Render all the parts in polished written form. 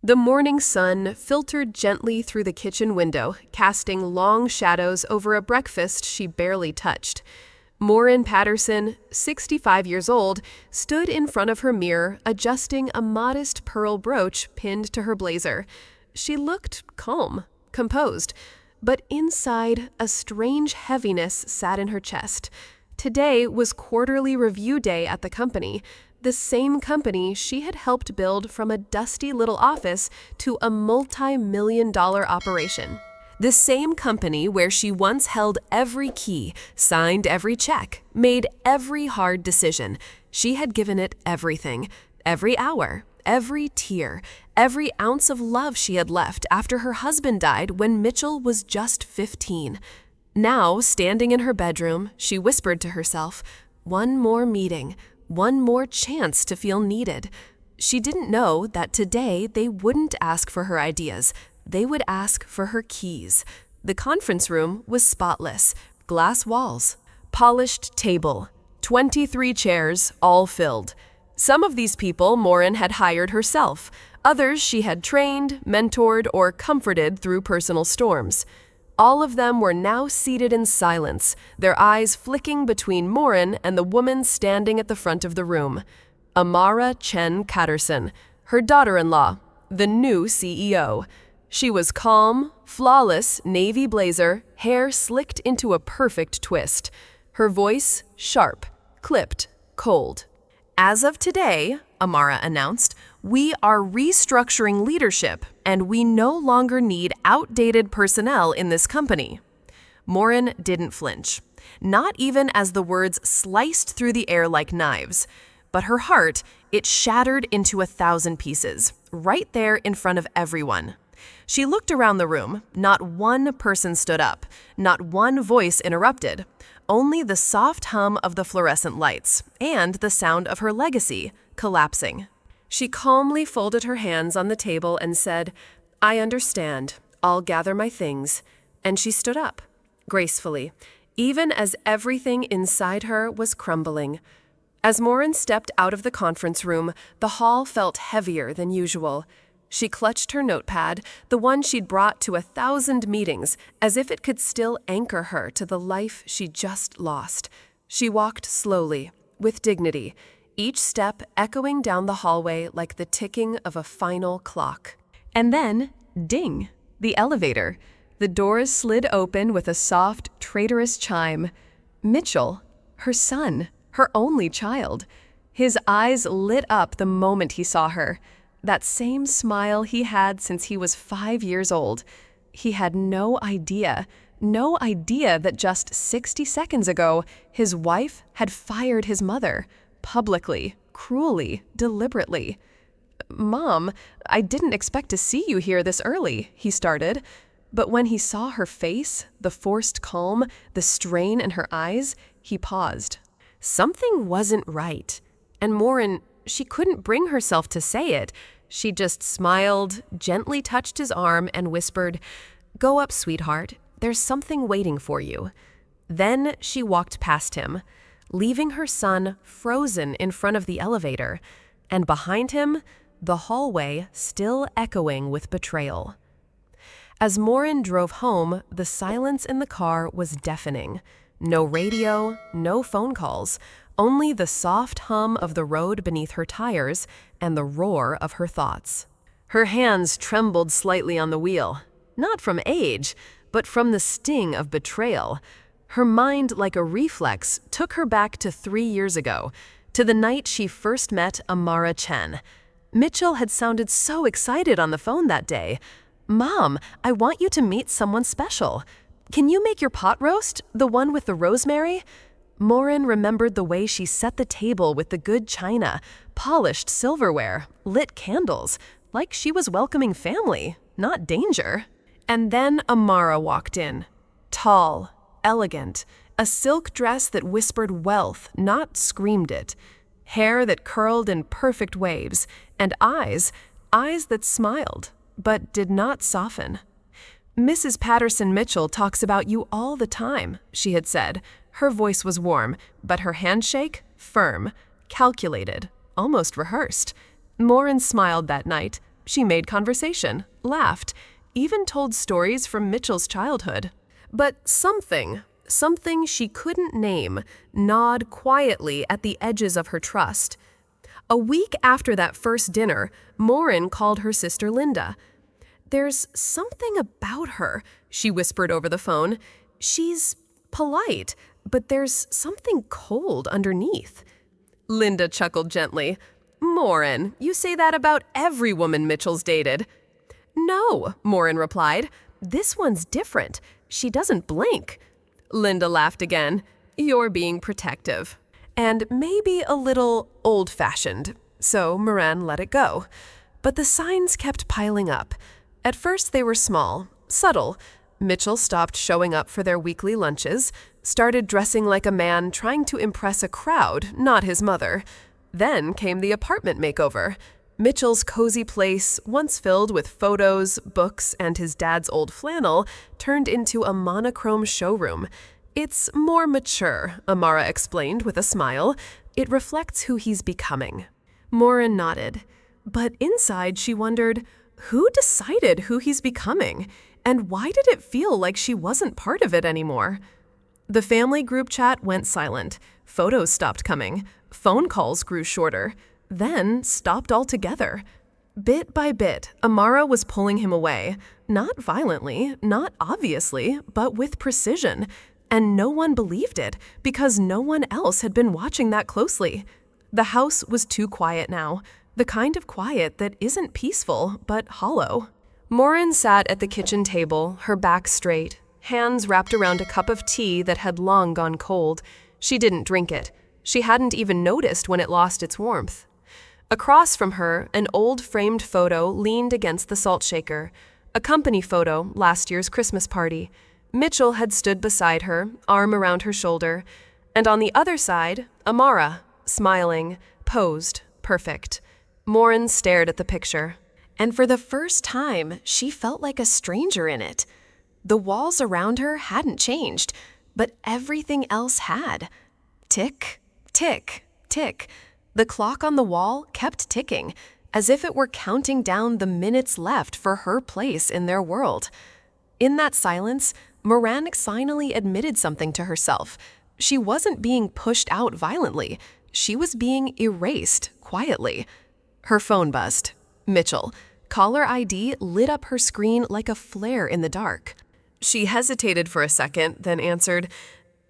The morning sun filtered gently through the kitchen window, casting long shadows over a breakfast she barely touched. Moren Patterson, 65 years old, stood in front of her mirror, adjusting a modest pearl brooch pinned to her blazer. She looked calm, composed, but inside, a strange heaviness sat in her chest. Today was quarterly review day at the company, the same company she had helped build from a dusty little office to a multi-million-dollar operation. The same company where she once held every key, signed every check, made every hard decision. She had given it everything, every hour, every tear, every ounce of love she had left after her husband died when Mitchell was just 15. Now, standing in her bedroom, she whispered to herself, one more meeting, one more chance to feel needed. She didn't know that today they wouldn't ask for her ideas. They would ask for her keys. The conference room was spotless, glass walls, polished table, 23 chairs, all filled. Some of these people Moren had hired herself. Others she had trained, mentored, or comforted through personal storms. All of them were now seated in silence, their eyes flicking between Moren and the woman standing at the front of the room. Amara Chen Patterson, her daughter-in-law, the new CEO. She was calm, flawless, navy blazer, hair slicked into a perfect twist. Her voice, sharp, clipped, cold. As of today, Amara announced, we are restructuring leadership, and we no longer need outdated personnel in this company. Moren didn't flinch, not even as the words sliced through the air like knives. But her heart, it shattered into 1,000 pieces, right there in front of everyone. She looked around the room. Not one person stood up. Not one voice interrupted. Only the soft hum of the fluorescent lights and the sound of her legacy collapsing. She calmly folded her hands on the table and said, I understand. I'll gather my things. And she stood up, gracefully, even as everything inside her was crumbling. As Moren stepped out of the conference room, the hall felt heavier than usual. She clutched her notepad, the one she'd brought to 1,000 meetings, as if it could still anchor her to the life she just lost. She walked slowly, with dignity, each step echoing down the hallway like the ticking of a final clock. And then, ding, the elevator. The doors slid open with a soft, traitorous chime. Mitchell, her son, her only child. His eyes lit up the moment he saw her. That same smile he had since he was 5 years old. He had no idea that just 60 seconds ago, his wife had fired his mother. Publicly, cruelly, deliberately. Mom, I didn't expect to see you here this early, he started. But when he saw her face, the forced calm, the strain in her eyes, he paused. Something wasn't right. And Moren, she couldn't bring herself to say it. She just smiled, gently touched his arm, and whispered, Go up, sweetheart. There's something waiting for you. Then she walked past him, leaving her son frozen in front of the elevator, and behind him, the hallway still echoing with betrayal. As Moren drove home, the silence in the car was deafening. No radio, no phone calls, only the soft hum of the road beneath her tires and the roar of her thoughts. Her hands trembled slightly on the wheel, not from age, but from the sting of betrayal. Her mind, like a reflex, took her back to 3 years ago, to the night she first met Amara Chen. Mitchell had sounded so excited on the phone that day. Mom, I want you to meet someone special. Can you make your pot roast, the one with the rosemary? Moren remembered the way she set the table with the good china, polished silverware, lit candles, like she was welcoming family, not danger. And then Amara walked in, tall, elegant, a silk dress that whispered wealth, not screamed it, hair that curled in perfect waves, and eyes that smiled, but did not soften. Mrs. Patterson Mitchell talks about you all the time, she had said. Her voice was warm, but her handshake, firm, calculated, almost rehearsed. Moren smiled that night, She made conversation, laughed, even told stories from Mitchell's childhood. But something she couldn't name, gnawed quietly at the edges of her trust. A week after that first dinner, Moren called her sister Linda. "There's something about her," she whispered over the phone. "She's polite, but there's something cold underneath." Linda chuckled gently. "Moren, you say that about every woman Mitchell's dated." "No," Moren replied. "This one's different. She doesn't blink." Linda laughed again. "You're being protective. And maybe a little old-fashioned." So Moren let it go. But the signs kept piling up. At first they were small, subtle. Mitchell stopped showing up for their weekly lunches, started dressing like a man trying to impress a crowd, not his mother. Then came the apartment makeover. Mitchell's cozy place, once filled with photos, books, and his dad's old flannel, turned into a monochrome showroom. "It's more mature," Amara explained with a smile. "It reflects who he's becoming." Moren nodded. But inside she wondered, who decided who he's becoming? And why did it feel like she wasn't part of it anymore? The family group chat went silent. Photos stopped coming. Phone calls grew shorter. Then stopped altogether. Bit by bit, Amara was pulling him away. Not violently, not obviously, but with precision. And no one believed it, because no one else had been watching that closely. The house was too quiet now. The kind of quiet that isn't peaceful, but hollow. Moren sat at the kitchen table, her back straight, hands wrapped around a cup of tea that had long gone cold. She didn't drink it. She hadn't even noticed when it lost its warmth. Across from her, an old framed photo leaned against the salt shaker. A company photo, last year's Christmas party. Mitchell had stood beside her, arm around her shoulder. And on the other side, Amara, smiling, posed, perfect. Moren stared at the picture. And for the first time, she felt like a stranger in it. The walls around her hadn't changed, but everything else had. Tick, tick, tick. The clock on the wall kept ticking, as if it were counting down the minutes left for her place in their world. In that silence, Moren finally admitted something to herself. She wasn't being pushed out violently. She was being erased quietly. Her phone buzzed. Mitchell. Caller ID lit up her screen like a flare in the dark. She hesitated for a second, then answered,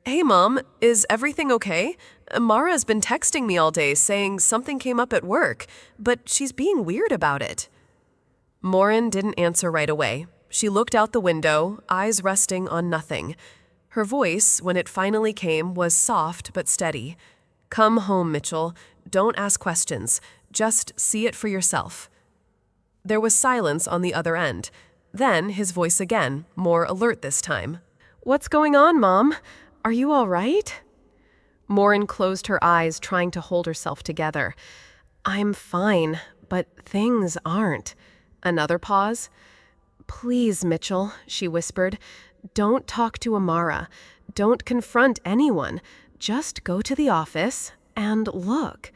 "Hey, Mom, is everything okay? Amara's been texting me all day saying something came up at work, but she's being weird about it." Moren didn't answer right away. She looked out the window, eyes resting on nothing. Her voice, when it finally came, was soft but steady. "Come home, Mitchell. Don't ask questions. Just see it for yourself." There was silence on the other end. Then his voice again, more alert this time. "What's going on, Mom? Are you all right?" Moren closed her eyes, trying to hold herself together. "I'm fine, but things aren't." Another pause. "Please, Mitchell," she whispered. "Don't talk to Amara. Don't confront anyone. Just go to the office and look."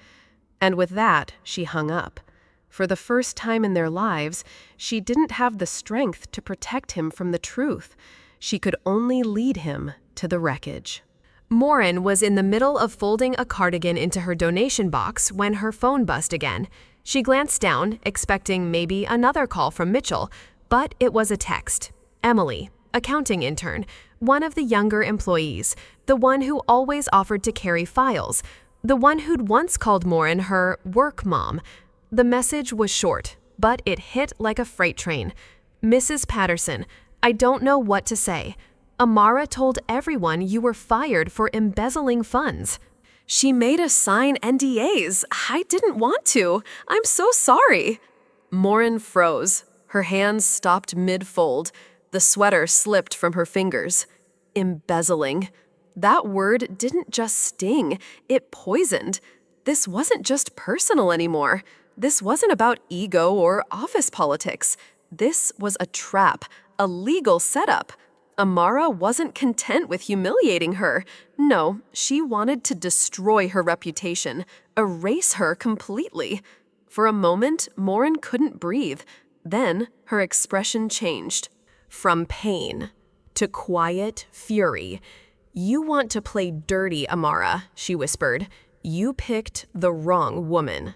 And with that, she hung up. For the first time in their lives, she didn't have the strength to protect him from the truth. She could only lead him to the wreckage. Moren was in the middle of folding a cardigan into her donation box when her phone buzzed again. She glanced down, expecting maybe another call from Mitchell, but it was a text. Emily, accounting intern, one of the younger employees, the one who always offered to carry files, the one who'd once called Moren her work mom. The message was short, but it hit like a freight train. "Mrs. Patterson, I don't know what to say. Amara told everyone you were fired for embezzling funds. She made us sign NDAs. I didn't want to. I'm so sorry." Moren froze. Her hands stopped mid-fold. The sweater slipped from her fingers. Embezzling. That word didn't just sting, it poisoned. This wasn't just personal anymore. This wasn't about ego or office politics. This was a trap, a legal setup. Amara wasn't content with humiliating her. No, she wanted to destroy her reputation, erase her completely. For a moment, Moren couldn't breathe. Then her expression changed. From pain to quiet fury. "You want to play dirty, Amara," she whispered. "You picked the wrong woman."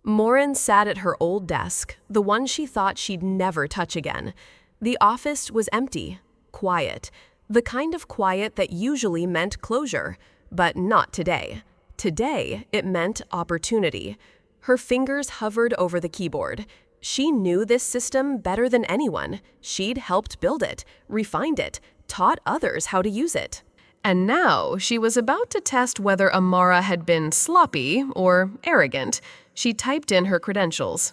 Moren sat at her old desk, the one she thought she'd never touch again. The office was empty, quiet, the kind of quiet that usually meant closure, but not today. Today, it meant opportunity. Her fingers hovered over the keyboard. She knew this system better than anyone. She'd helped build it, refined it, taught others how to use it. And now she was about to test whether Amara had been sloppy or arrogant. She typed in her credentials.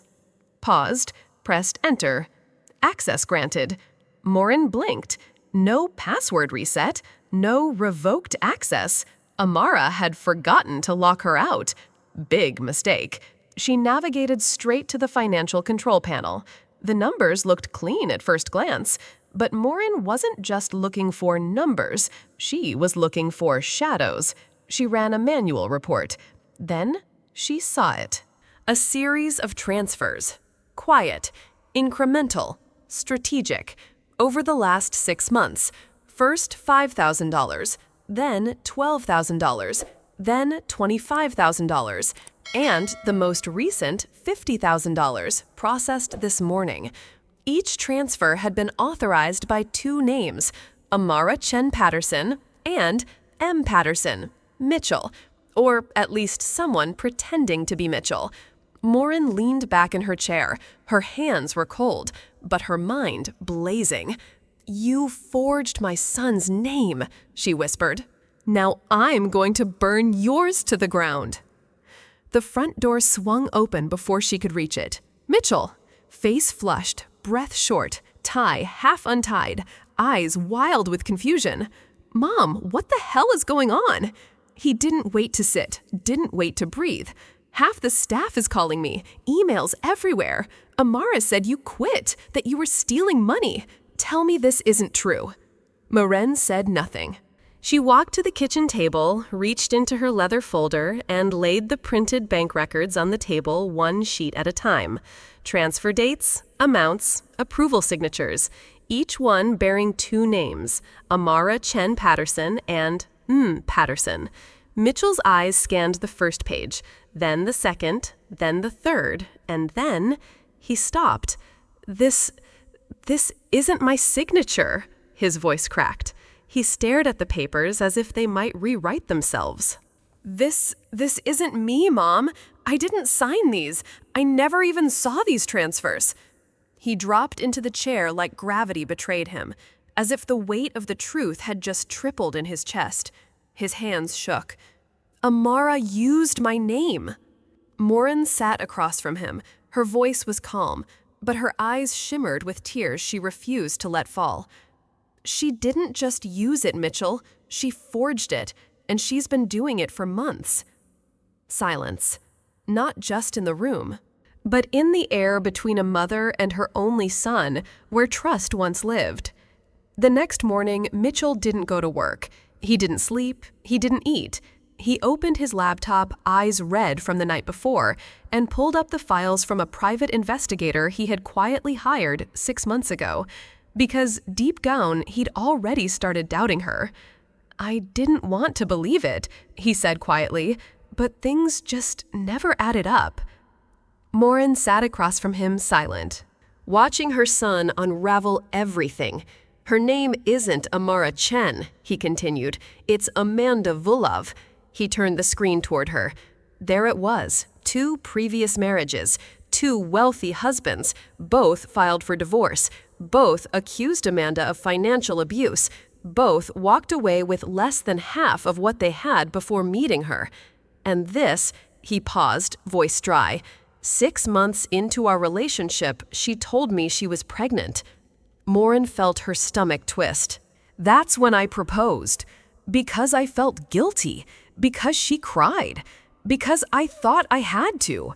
Paused, pressed enter. Access granted. Moren blinked. No password reset. No revoked access. Amara had forgotten to lock her out. Big mistake. She navigated straight to the financial control panel. The numbers looked clean at first glance, but Moren wasn't just looking for numbers. She was looking for shadows. She ran a manual report. Then she saw it. A series of transfers. Quiet, incremental, strategic. Over the last 6 months. First $5,000, then $12,000, then $25,000, and the most recent $50,000 processed this morning. Each transfer had been authorized by 2 names, Amara Chen Patterson and M. Patterson, Mitchell, or at least someone pretending to be Mitchell. Moren leaned back in her chair. Her hands were cold, but her mind blazing. "You forged my son's name," she whispered. "Now I'm going to burn yours to the ground." The front door swung open before she could reach it. Mitchell, face flushed, breath short, tie half untied, eyes wild with confusion. "Mom, what the hell is going on?" He didn't wait to sit, didn't wait to breathe. "Half the staff is calling me, emails everywhere. Amara said you quit, that you were stealing money. Tell me this isn't true." Moren said nothing. She walked to the kitchen table, reached into her leather folder, and laid the printed bank records on the table 1 sheet at a time. Transfer dates, amounts, approval signatures, each one bearing 2 names, Amara Chen Patterson and M. Patterson. Mitchell's eyes scanned the first page, then the second, then the third, and then he stopped. This isn't my signature," his voice cracked. He stared at the papers as if they might rewrite themselves. This isn't me, Mom. I didn't sign these. I never even saw these transfers." He dropped into the chair like gravity betrayed him, as if the weight of the truth had just tripled in his chest. His hands shook. "Amara used my name." Moren sat across from him. Her voice was calm, but her eyes shimmered with tears she refused to let fall. "She didn't just use it, Mitchell. She forged it, and she's been doing it for months." Silence. Not just in the room, but in the air between a mother and her only son, where trust once lived. The next morning, Mitchell didn't go to work. He didn't sleep. He didn't eat. He opened his laptop, eyes red from the night before, and pulled up the files from a private investigator he had quietly hired 6 months ago. Because deep down, he'd already started doubting her. "I didn't want to believe it," he said quietly, but things just never added up. Moren sat across from him silent, watching her son unravel everything. "Her name isn't Amara Chen," he continued. "It's Amanda Vulov." He turned the screen toward her. There it was, 2 previous marriages, 2 wealthy husbands, both filed for divorce, both accused Amanda of financial abuse, both walked away with less than half of what they had before meeting her. And this, he paused, voice dry. 6 months into our relationship, she told me she was pregnant. Moren felt her stomach twist. "That's when I proposed. Because I felt guilty. Because she cried. Because I thought I had to."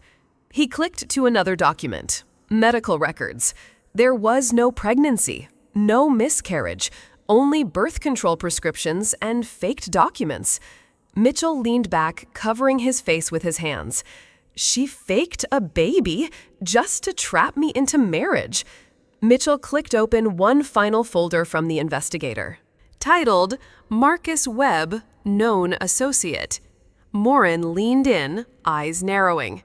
He clicked to another document. Medical records. There was no pregnancy, no miscarriage, only birth control prescriptions and faked documents. Mitchell leaned back, covering his face with his hands. She faked a baby just to trap me into marriage. Mitchell clicked open one final folder from the investigator, titled Marcus Webb, Known Associate. Moren leaned in, eyes narrowing.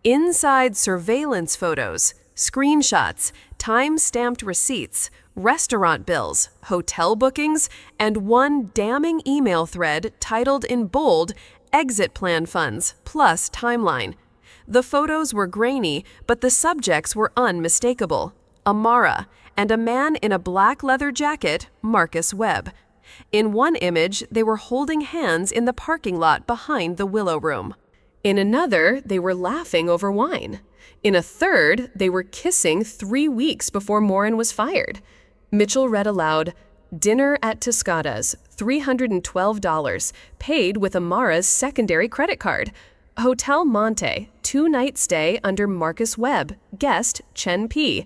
Inside surveillance photos, screenshots, time-stamped receipts, restaurant bills, hotel bookings, and one damning email thread titled in bold, Exit Plan Funds, plus Timeline. The photos were grainy, but the subjects were unmistakable. Amara, and a man in a black leather jacket, Marcus Webb. In one image, they were holding hands in the parking lot behind the Willow Room. In another, they were laughing over wine. In a third, they were kissing 3 weeks before Moren was fired. Mitchell read aloud, Dinner at Toscada's, $312, paid with Amara's secondary credit card. Hotel Monte, 2-night stay under Marcus Webb, guest Chen P.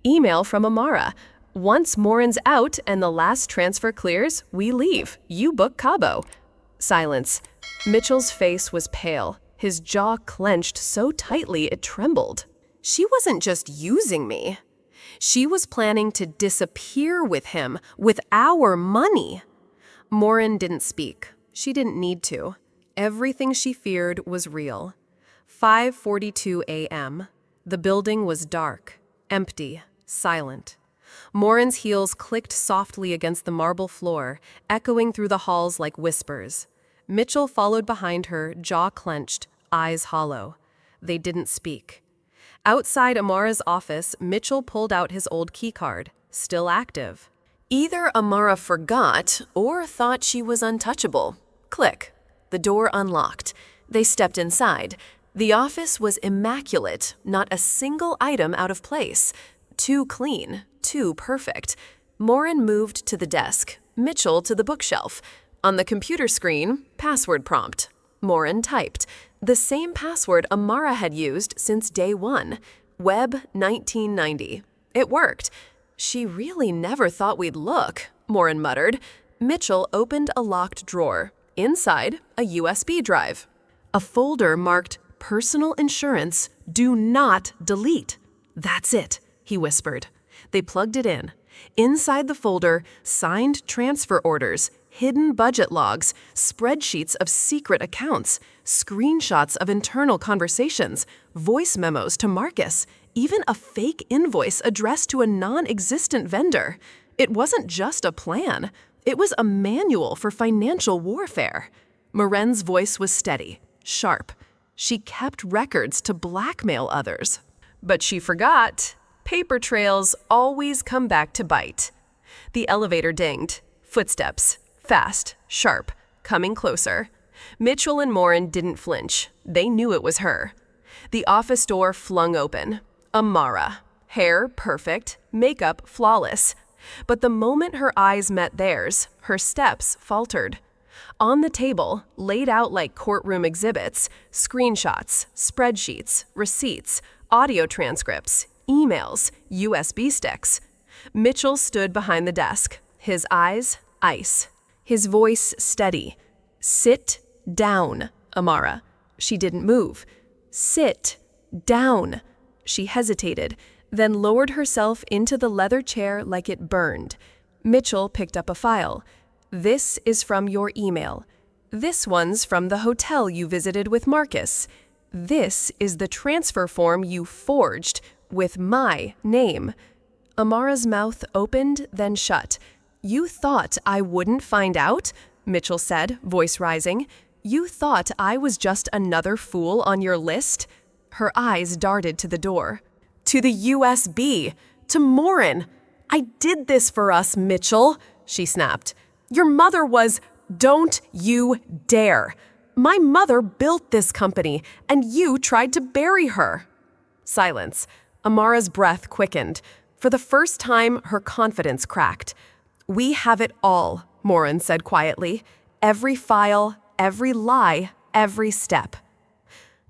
Email from Amara. Once Moren's out and the last transfer clears, we leave. You book Cabo. Silence. Mitchell's face was pale. His jaw clenched so tightly it trembled. She wasn't just using me. She was planning to disappear with him, with our money. Moren didn't speak. She didn't need to. Everything she feared was real. 5:42 a.m. The building was dark, empty, silent. Moren's heels clicked softly against the marble floor, echoing through the halls like whispers. Mitchell followed behind her, jaw clenched, eyes hollow. They didn't speak. Outside Amara's office, Mitchell pulled out his old keycard, still active. Either Amara forgot or thought she was untouchable. Click. The door unlocked. They stepped inside. The office was immaculate, not a single item out of place. Too clean, too perfect. Moren moved to the desk, Mitchell to the bookshelf. On the computer screen, password prompt. Moren typed. The same password Amara had used since day one. Webb 1990. It worked. She really never thought we'd look, Moren muttered. Mitchell opened a locked drawer. Inside, a USB drive. A folder marked Personal Insurance, Do Not Delete. That's it, he whispered. They plugged it in. Inside the folder, signed transfer orders, hidden budget logs, spreadsheets of secret accounts, screenshots of internal conversations, voice memos to Marcus, even a fake invoice addressed to a non-existent vendor. It wasn't just a plan. It was a manual for financial warfare. Moren's voice was steady, sharp. She kept records to blackmail others. But she forgot. Paper trails always come back to bite. The elevator dinged. Footsteps. Fast, sharp, coming closer. Mitchell and Moren didn't flinch. They knew it was her. The office door flung open. Amara. Hair perfect, makeup flawless. But the moment her eyes met theirs, her steps faltered. On the table, laid out like courtroom exhibits, screenshots, spreadsheets, receipts, audio transcripts, emails, USB sticks. Mitchell stood behind the desk, his eyes ice. His voice steady. Sit down, Amara. She didn't move. Sit down. She hesitated, then lowered herself into the leather chair like it burned. Mitchell picked up a file. This is from your email. This one's from the hotel you visited with Marcus. This is the transfer form you forged with my name. Amara's mouth opened, then shut. You thought I wouldn't find out? Mitchell said, voice rising. You thought I was just another fool on your list? Her eyes darted to the door. To the USB! To Moren! I did this for us, Mitchell, she snapped. Your mother was... Don't you dare! My mother built this company, and you tried to bury her. Silence. Amara's breath quickened. For the first time, her confidence cracked. We have it all, Moren said quietly. Every file, every lie, every step.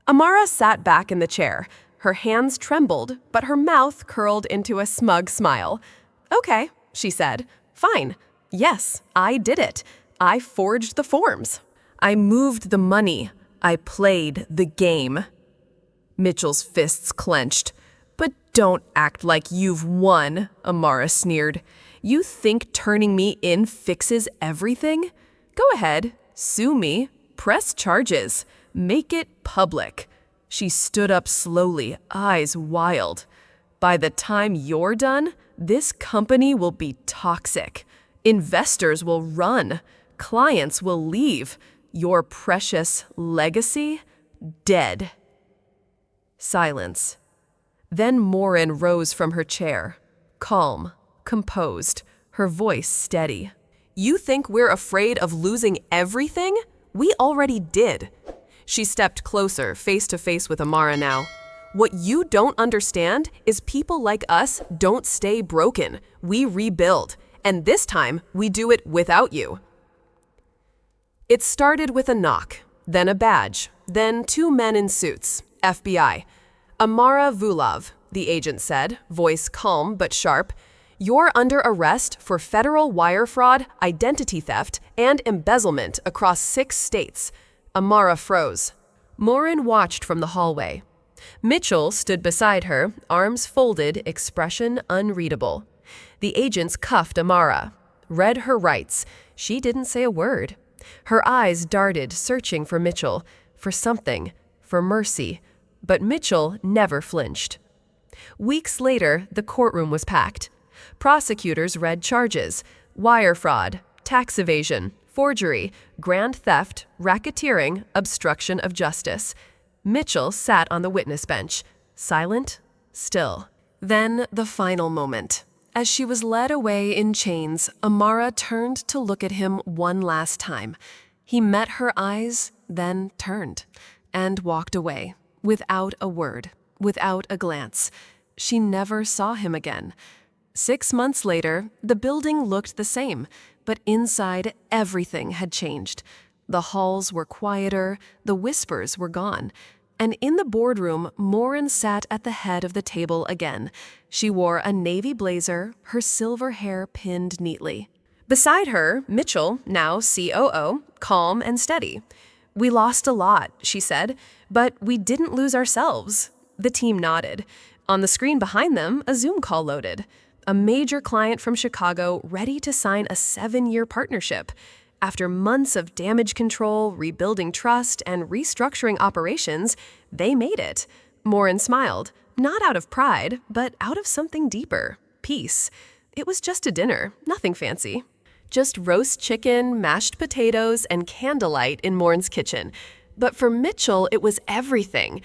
Amara sat back in the chair. Her hands trembled, but her mouth curled into a smug smile. Okay, she said. Fine. Yes, I did it. I forged the forms. I moved the money. I played the game. Mitchell's fists clenched. "But don't act like you've won," Amara sneered. "You think turning me in fixes everything? Go ahead, sue me, press charges, make it public." She stood up slowly, eyes wild. "By the time you're done, this company will be toxic. Investors will run. Clients will leave. Your precious legacy, dead." Silence. Then Moren rose from her chair, calm, composed, her voice steady. "You think we're afraid of losing everything? We already did." She stepped closer, face to face with Amara now. "What you don't understand is people like us don't stay broken. We rebuild. And this time, we do it without you." It started with a knock, then a badge, then two men in suits, FBI. "Amara Vulov," the agent said, voice calm but sharp. "You're under arrest for federal wire fraud, identity theft, and embezzlement across 6 states. Amara froze. Moren watched from the hallway. Mitchell stood beside her, arms folded, expression unreadable. The agents cuffed Amara, read her rights. She didn't say a word. Her eyes darted, searching for Mitchell, for something, for mercy. But Mitchell never flinched. Weeks later, the courtroom was packed. Prosecutors read charges: wire fraud, tax evasion, forgery, grand theft, racketeering, obstruction of justice. Mitchell sat on the witness bench, silent, still. Then the final moment. As she was led away in chains, Amara turned to look at him one last time. He met her eyes, then turned, and walked away. Without a word, without a glance. She never saw him again. 6 months later, the building looked the same, but inside everything had changed. The halls were quieter, the whispers were gone. And in the boardroom, Moren sat at the head of the table again. She wore a navy blazer, her silver hair pinned neatly. Beside her, Mitchell, now COO, calm and steady. "We lost a lot," she said, "but we didn't lose ourselves." The team nodded. On the screen behind them, a Zoom call loaded. A major client from Chicago ready to sign a 7-year partnership. After months of damage control, rebuilding trust, and restructuring operations, they made it. Moren smiled, not out of pride, but out of something deeper, peace. It was just a dinner, nothing fancy. Just roast chicken, mashed potatoes, and candlelight in Moren's kitchen. But for Mitchell, it was everything.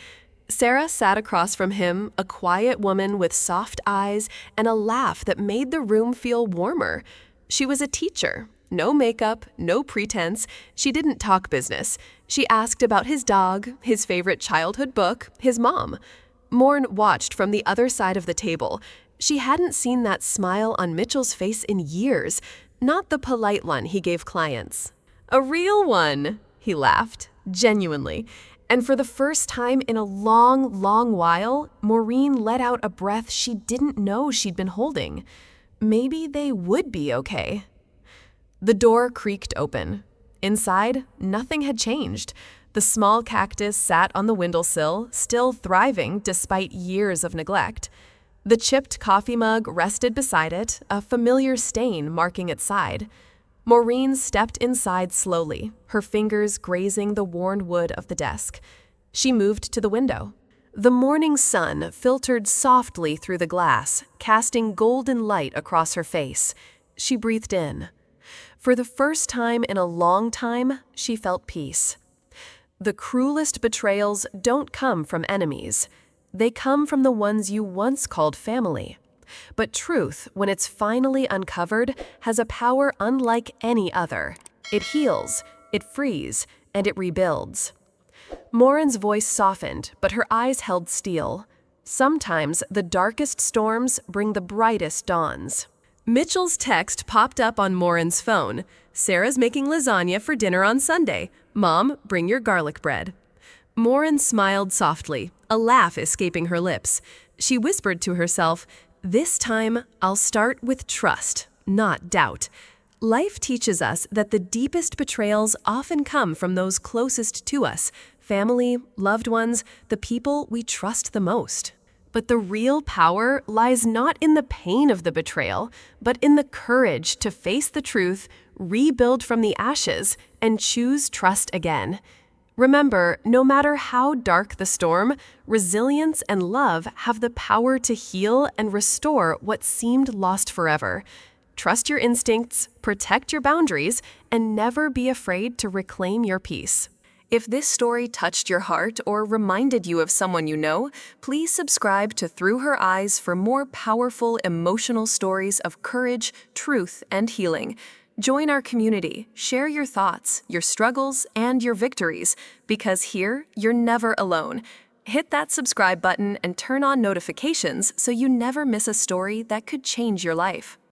Sarah sat across from him, a quiet woman with soft eyes and a laugh that made the room feel warmer. She was a teacher. No makeup, no pretense. She didn't talk business. She asked about his dog, his favorite childhood book, his mom. Moren watched from the other side of the table. She hadn't seen that smile on Mitchell's face in years. Not the polite one he gave clients. "A real one," he laughed, genuinely. And for the first time in a long, long while, Maureen let out a breath she didn't know she'd been holding. Maybe they would be okay. The door creaked open. Inside, nothing had changed. The small cactus sat on the windowsill, still thriving despite years of neglect. The chipped coffee mug rested beside it, a familiar stain marking its side. Maureen stepped inside slowly, her fingers grazing the worn wood of the desk. She moved to the window. The morning sun filtered softly through the glass, casting golden light across her face. She breathed in. For the first time in a long time, she felt peace. The cruelest betrayals don't come from enemies. They come from the ones you once called family. But truth, when it's finally uncovered, has a power unlike any other. It heals, it frees, and it rebuilds. Moren's voice softened, but her eyes held steel. Sometimes the darkest storms bring the brightest dawns. Mitchell's text popped up on Moren's phone. "Sarah's making lasagna for dinner on Sunday. Mom, bring your garlic bread." Moren smiled softly, a laugh escaping her lips. She whispered to herself, "This time, I'll start with trust, not doubt." Life teaches us that the deepest betrayals often come from those closest to us, family, loved ones, the people we trust the most. But the real power lies not in the pain of the betrayal, but in the courage to face the truth, rebuild from the ashes, and choose trust again. Remember, no matter how dark the storm, resilience and love have the power to heal and restore what seemed lost forever. Trust your instincts, protect your boundaries, and never be afraid to reclaim your peace. If this story touched your heart or reminded you of someone you know, please subscribe to Through Her Eyes for more powerful emotional stories of courage, truth, and healing. Join our community, share your thoughts, your struggles, and your victories, because here, you're never alone. Hit that subscribe button and turn on notifications so you never miss a story that could change your life.